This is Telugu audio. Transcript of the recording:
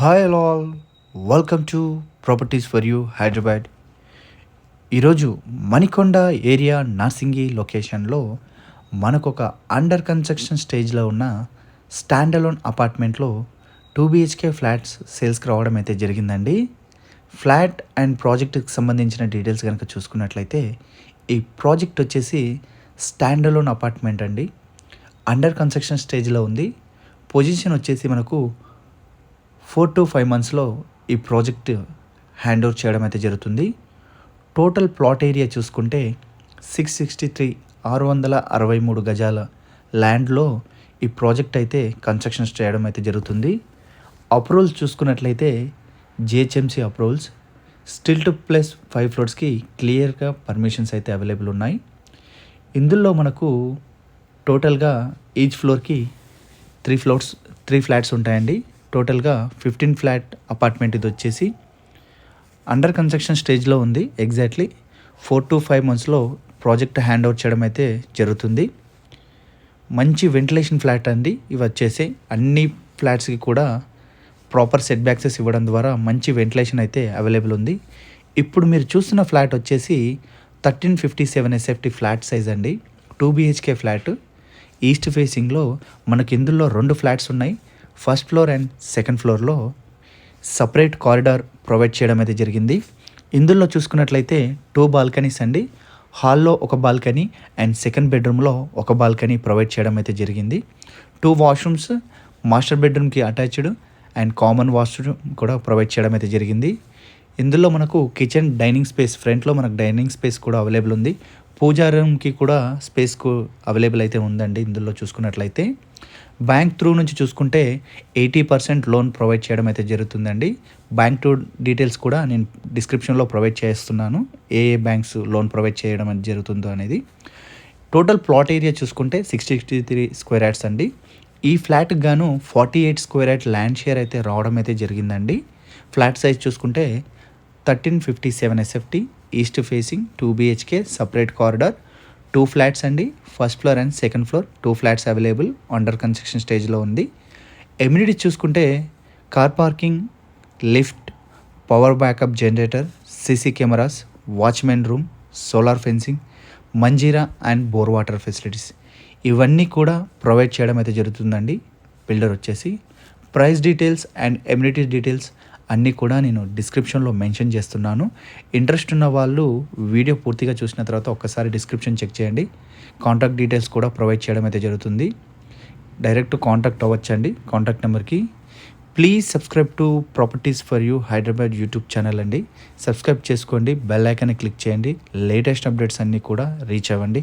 Hi all, welcome to properties for you Hyderabad. ఈరోజు మణికొండ ఏరియా నార్సింగి లొకేషన్లో మనకు ఒక అండర్ కన్స్ట్రక్షన్ స్టేజ్లో ఉన్న స్టాండ్ అలోన్ అపార్ట్మెంట్లో 2 BHK ఫ్లాట్స్ సేల్స్కి రావడం అయితే జరిగిందండి. ఫ్లాట్ అండ్ ప్రాజెక్ట్కి సంబంధించిన డీటెయిల్స్ కనుక చూసుకున్నట్లయితే ఈ ప్రాజెక్ట్ వచ్చేసి స్టాండ్ అలోన్ అపార్ట్మెంట్ అండి. అండర్ కన్స్ట్రక్షన్ స్టేజ్లో ఉంది. పొజిషన్ వచ్చేసి మనకు 4 to 5 monthsలో ఈ ప్రాజెక్ట్ హ్యాండ్ ఓవర్ చేయడం అయితే జరుగుతుంది. టోటల్ ప్లాట్ ఏరియా చూసుకుంటే 663 గజాల ల్యాండ్లో ఈ ప్రాజెక్ట్ అయితే కన్స్ట్రక్షన్ చేయడం అయితే జరుగుతుంది. అప్రూవల్స్ చూసుకున్నట్లయితే GHMC approvals, stilt plus 5 floors క్లియర్గా పర్మిషన్స్ అయితే అవైలబుల్ ఉన్నాయి. ఇందులో మనకు టోటల్గా ఈచ్ ఫ్లోర్కి 3 ఫ్లాట్స్ ఉంటాయండి. టోటల్గా 15 ఫ్లాట్ అపార్ట్మెంట్ ఇది వచ్చేసి అండర్ కన్స్ట్రక్షన్ స్టేజ్లో ఉంది. ఎగ్జాక్ట్లీ 4 to 5 monthsలో ప్రాజెక్ట్ హ్యాండ్ ఓవర్ చేయడం అయితే జరుగుతుంది. మంచి వెంటిలేషన్ ఫ్లాట్ అండి. ఇవి వచ్చేసి అన్ని ఫ్లాట్స్కి కూడా ప్రాపర్ సెట్ బ్యాక్సెస్ ఇవ్వడం ద్వారా మంచి వెంటిలేషన్ అయితే అవైలబుల్ ఉంది. ఇప్పుడు మీరు చూస్తున్న ఫ్లాట్ వచ్చేసి 1357 SFT ఫ్లాట్ సైజ్ అండి. 2 BHK ఫ్లాట్ ఈస్ట్ ఫేసింగ్లో మనకి ఇందులో 2 ఫ్లాట్స్ ఉన్నాయి. ఫస్ట్ ఫ్లోర్ అండ్ సెకండ్ ఫ్లోర్లో సపరేట్ కారిడార్ ప్రొవైడ్ చేయడం అయితే జరిగింది. ఇందులో చూసుకున్నట్లయితే 2 బాల్కనీస్ అండి. హాల్లో ఒక బాల్కనీ అండ్ సెకండ్ బెడ్రూమ్లో ఒక బాల్కనీ ప్రొవైడ్ చేయడం అయితే జరిగింది. 2 వాష్రూమ్స్ మాస్టర్ బెడ్రూమ్కి అటాచ్డ్ అండ్ కామన్ వాష్రూమ్ కూడా ప్రొవైడ్ చేయడం అయితే జరిగింది. ఇందులో మనకు కిచెన్ డైనింగ్ స్పేస్, ఫ్రంట్లో మనకు డైనింగ్ స్పేస్ కూడా అవైలబుల్ ఉంది. పూజా రూమ్కి కూడా స్పేస్ అవైలబుల్ అయితే ఉందండి. ఇందులో చూసుకున్నట్లయితే బ్యాంక్ త్రూ నుంచి చూసుకుంటే 80% లోన్ ప్రొవైడ్ చేయడం అయితే జరుగుతుందండి. బ్యాంక్ త్రూ డీటెయిల్స్ కూడా నేను డిస్క్రిప్షన్లో ప్రొవైడ్ చేస్తున్నాను, ఏ బ్యాంక్స్ లోన్ ప్రొవైడ్ చేయడం అనేది జరుగుతుందో అనేది. టోటల్ ప్లాట్ ఏరియా చూసుకుంటే 663 square yards అండి. ఈ ఫ్లాట్కి గాను 48 square yaard ల్యాండ్ షేర్ అయితే రావడం అయితే జరిగిందండి. ఫ్లాట్ సైజ్ చూసుకుంటే 1357 SFT east facing 2 BHK separate corridor, 2 flats అండి. First floor and second floor 2 flats available under construction స్టేజ్లో ఉంది. ఎమ్యూనిటీస్ చూసుకుంటే car parking, lift, power backup generator, CC cameras, watchman room, solar fencing, Manjira and bore water facilities ఇవన్నీ కూడా ప్రొవైడ్ చేయడం అయితే జరుగుతుందండి. బిల్డర్ వచ్చేసి price details and amenities details అన్నీ కూడా నేను డిస్క్రిప్షన్లో మెన్షన్ చేస్తున్నాను. ఇంట్రెస్ట్ ఉన్న వాళ్ళు వీడియో పూర్తిగా చూసిన తర్వాత ఒక్కసారి డిస్క్రిప్షన్ చెక్ చేయండి. కాంటాక్ట్ డీటెయిల్స్ కూడా ప్రొవైడ్ చేయడం అయితే జరుగుతుంది. డైరెక్ట్ కాంటాక్ట్ అవ్వచ్చండి కాంటాక్ట్ నెంబర్కి. Please subscribe to properties for you Hyderabad YouTube channel అండి. సబ్స్క్రైబ్ చేసుకోండి, బెల్ ఐకాన్ని క్లిక్ చేయండి. లేటెస్ట్ అప్డేట్స్ అన్నీ కూడా రీచ్ అవ్వండి.